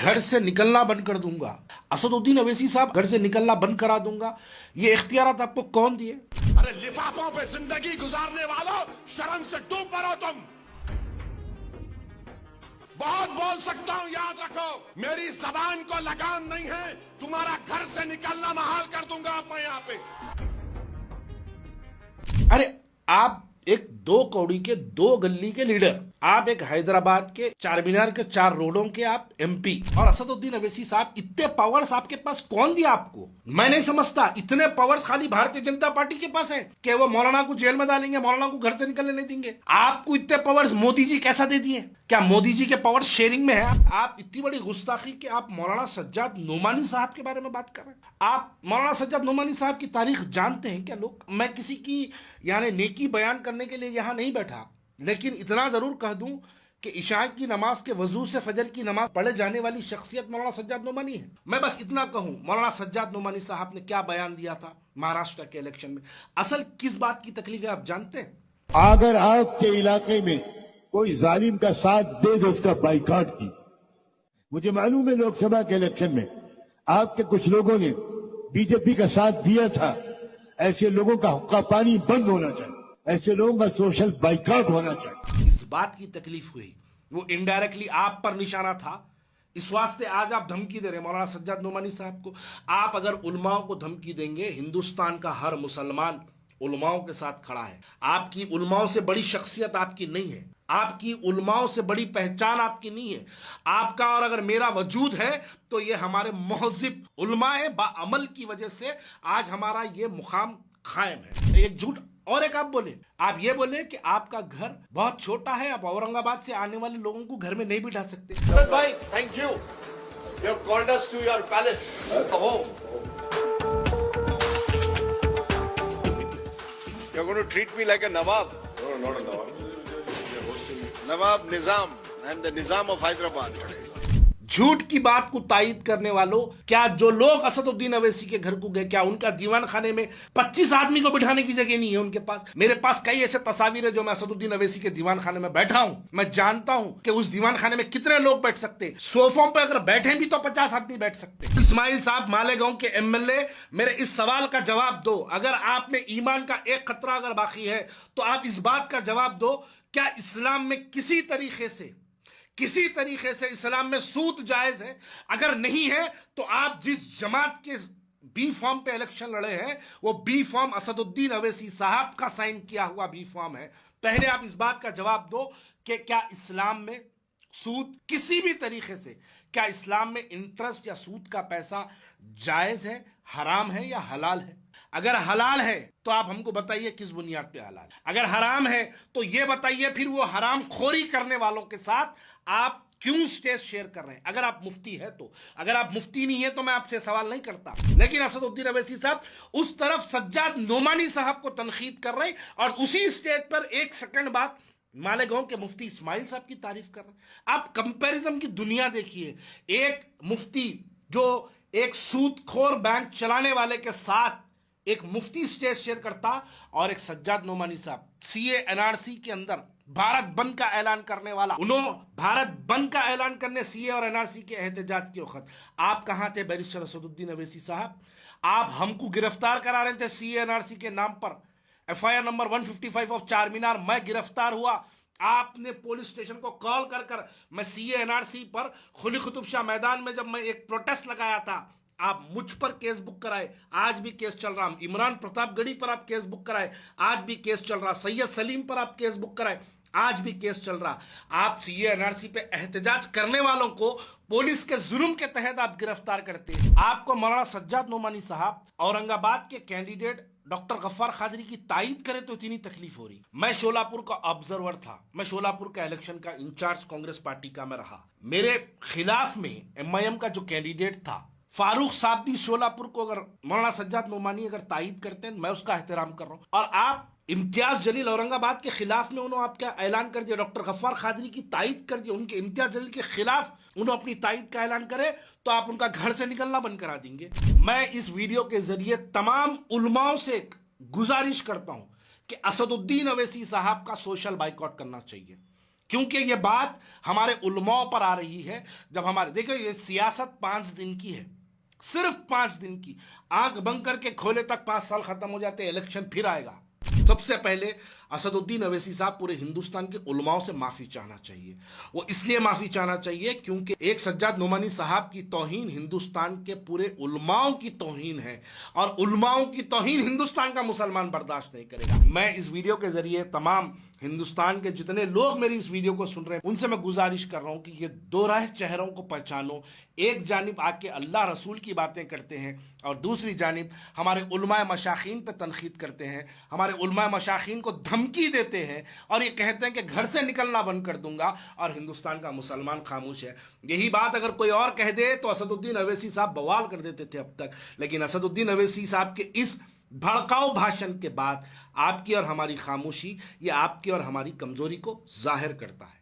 घर से निकलना बंद कर दूंगा, असदुद्दीन अवैसी साहब घर से निकलना बंद करा दूंगा, ये इख्तियारात आपको कौन दिए? अरे लिफाफों पे जिंदगी गुजारने वालों, शर्म से डूब मरो तुम। बहुत बोल सकता हूं, याद रखो, मेरी जबान को लगाम नहीं है। तुम्हारा घर से निकलना महाल कर दूंगा अब मैं यहां पे। अरे आप एक 2 कौड़ी के 2 गली के लीडर, आप एक हैदराबाद के चार मीनार के 4 रोडों के आप एमपी, और असदुद्दीन अवैसी साहब, इतने पावर्स आपके पास कौन दिया आपको? मैं नहीं समझता। इतने पावर्स खाली भारतीय जनता पार्टी के पास है कि वो मौलाना को जेल में डालेंगे, मौलाना को घर से निकलने नहीं देंगे। आपको इतने पावर्स मोदी जी कैसा दे दिए? क्या मोदी जी के पावर शेयरिंग में है? आप इतनी बड़ी गुस्ताखी कि आप मौलाना सज्जाद नोमानी साहब के बारे में बात कर रहे हैं। आप मौलाना सज्जाद नोमानी साहब की तारीख जानते हैं क्या लोग? मैं किसी की यानी नेकी बयान करने के लिए यहां नहीं बैठा, लेकिन इतना जरूर कह दूं कि इशा की नमाज के वजू से फजर की नमाज पढ़े जाने वाली शख्सियत मौलाना सज्जाद नोमानी है। मैं बस इतना कहूं, मौलाना सज्जाद नोमानी साहब ने क्या बयान दिया था महाराष्ट्र के इलेक्शन में? असल किस बात की तकलीफ है आप जानते हैं? अगर आपके इलाके में कोई जालिम का साथ दे दो, उसका बाइकआउट की। मुझे मालूम है लोकसभा के इलेक्शन में आपके कुछ लोगों ने बीजेपी का साथ दिया था। ऐसे लोगों का हुक्का पानी बंद होना चाहिए, ऐसे लोगों का सोशल बाइकआउट होना चाहिए। इस बात की तकलीफ हुई, वो इनडायरेक्टली आप पर निशाना था। इस वास्ते आज आप धमकी दे रहे मौलाना सज्जाद नोमानी साहब को। आप अगर उलमाओं को धमकी देंगे, हिंदुस्तान का हर मुसलमान उलमाओं के साथ खड़ा है। आपकी उलमाओं से बड़ी शख्सियत आपकी नहीं है, आपकी उलमाओं से बड़ी पहचान आपकी नहीं है। आपका और अगर मेरा वजूद है तो ये हमारे महजिब उलमाए बाअमल की वजह से आज हमारा ये मुकाम कायम है। एक झूठ और एक आप बोले, आप ये बोले कि आपका घर बहुत छोटा है, आप औरंगाबाद से आने वाले लोगों को घर में नहीं बिठा सकते। भाई thank you, you have called us to your palace home. You're going to treat me like a Nawab? No, not a Nawab. You're hosting me. Nawab Nizam. I'm the Nizam of Hyderabad today. झूठ की बात को तायद करने वालों, क्या जो लोग असदुद्दीन अवैसी के घर को गए, क्या उनका दीवान खाने में 25 आदमी को बिठाने की जगह नहीं है उनके पास? मेरे पास कई ऐसे तस्वीर है जो मैं असदुद्दीन अवैसी के दीवान खाने में बैठा हूं। मैं जानता हूं कि उस दीवान खाने में कितने लोग बैठ सकते। सोफों पर अगर बैठे भी तो 50 आदमी बैठ सकते। इस्माइल साहब मालेगांव के एमएलए, मेरे इस सवाल का जवाब दो। अगर आप में ईमान का एक खतरा अगर बाकी है तो आप इस बात का जवाब दो, क्या इस्लाम में किसी तरीके से इस्लाम में सूद जायज है? अगर नहीं है तो आप जिस जमात के बी फॉर्म पे इलेक्शन लड़े हैं, वो बी फॉर्म असदुद्दीन अवैसी साहब का साइन किया हुआ बी फॉर्म है। पहले आप इस बात का जवाब दो कि क्या इस्लाम में सूद किसी भी तरीके से, क्या इस्लाम में इंटरेस्ट या सूद का पैसा जायज है, हराम है या हलाल है? अगर हलाल है तो आप हमको बताइए किस बुनियाद पे हलाल है। अगर हराम है तो ये बताइए फिर वो हराम खोरी करने वालों के साथ आप क्यों स्टेज शेयर कर रहे हैं? अगर आप मुफ्ती है तो, अगर आप मुफ्ती नहीं है तो मैं आपसे सवाल नहीं करता। लेकिन असदुद्दीन अवैसी साहब उस तरफ सज्जाद नोमानी साहब को तनकीद कर रहे हैं और उसी स्टेज पर एक सेकंड बाद मालेगांव के मुफ्ती इस्माइल साहब की तारीफ कर रहे हैं। आप कंपैरिजन की दुनिया देखिए, एक मुफ्ती जो एक सूदखोर बैंक चलाने वाले के साथ एक मुफ्ती स्टेज शेयर करता, और एक सज्जाद नोमानी साहब सीए एनआरसी के अंदर भारत बंद का ऐलान करने वाला, उन्होंने भारत बंद का ऐलान करने सीए और एनआरसी के एहतजाज के वक्त आप कहां थे बैरिस्टर असदुद्दीन अवैसी साहब? आप हमको गिरफ्तार करा रहे थे सीए एनआरसी के नाम पर। एफआईआर नंबर 155 ऑफ चार मीनार, मैं गिरफ्तार हुआ। आपने पुलिस स्टेशन को कॉल कर मैं सीए एनआरसी पर खुली कुतुब शाह मैदान में जब मैं एक प्रोटेस्ट लगाया था, आप मुझ पर केस बुक कराए, आज भी केस चल रहा। इमरान प्रतापगढ़ी पर आप केस बुक कराए, आज भी केस चल रहा। सैयद सलीम पर आप केस बुक कराए, आज भी केस चल रहा। आप सीए एनआरसी पे एहतजाज करने वालों को पुलिस के जुल्म के तहत आप गिरफ्तार करते हैं। आपको मौलाना सज्जाद नोमानी साहब औरंगाबाद के कैंडिडेट डॉक्टर गफ्फार कादरी की तायद करे तो इतनी तकलीफ हो रही। मैं शोलापुर का ऑब्जर्वर था, मैं शोलापुर का इलेक्शन का इंचार्ज कांग्रेस पार्टी का मैं रहा। मेरे खिलाफ में एमआईएम का जो कैंडिडेट था फारूक साबदी शोलापुर को अगर मौलाना सज्जाद नोमानी अगर तायद करते हैं, मैं उसका एहतराम कर रहा हूं। और आप इम्तियाज जलील औरंगाबाद के खिलाफ में उन्होंने आपका ऐलान कर दिया, डॉक्टर गफ्फार कादरी की तायद कर दिया, उनके इम्तियाज जलील के खिलाफ उन्होंने अपनी तायद का ऐलान करे तो आप उनका घर से निकलना बंद करा देंगे। मैं इस वीडियो के जरिए तमाम उलमाओं से गुजारिश करता हूं कि असदुद्दीन अवैसी साहब का सोशल बाइकआउट करना चाहिए। क्योंकि ये बात हमारे उलमाओं पर आ रही है। जब हमारे देखो, ये सियासत 5 दिन की है, सिर्फ 5 दिन की। आंख बंद करके खोले तक 5 साल खत्म हो जाते, इलेक्शन फिर आएगा। सबसे पहले असदुद्दीन अवैसी साहब पूरे हिंदुस्तान के उलमाओं से माफी चाहना चाहिए। वो इसलिए माफी चाहना चाहिए क्योंकि एक सज्जाद नोमानी साहब की तौहीन हिंदुस्तान के पूरे उलमाओं की तौहीन है, और उलमाओं की तौहीन हिंदुस्तान का मुसलमान बर्दाश्त नहीं करेगा। मैं इस वीडियो के जरिए तमाम हिंदुस्तान के जितने लोग मेरी इस वीडियो को सुन रहे हैं, उनसे मैं गुजारिश कर रहा हूं कि ये दो राह चेहरों को पहचानो। एक जानिब आके अल्लाह रसूल की बातें करते हैं, और दूसरी जानिब हमारे उलमाए मशाखीन पे तनखीद करते हैं, हमारे उलमाए मशाखीन को धमकी देते हैं, और ये कहते हैं कि घर से निकलना बंद कर दूंगा, और हिंदुस्तान का मुसलमान खामोश है। यही बात अगर कोई और कह दे तो असदुद्दीन अवैसी साहब बवाल कर देते थे अब तक, लेकिन असदुद्दीन अवैसी साहब के इस भड़काऊ भाषण के बाद आपकी और हमारी खामोशी, ये आपकी और हमारी कमजोरी को जाहिर करता है।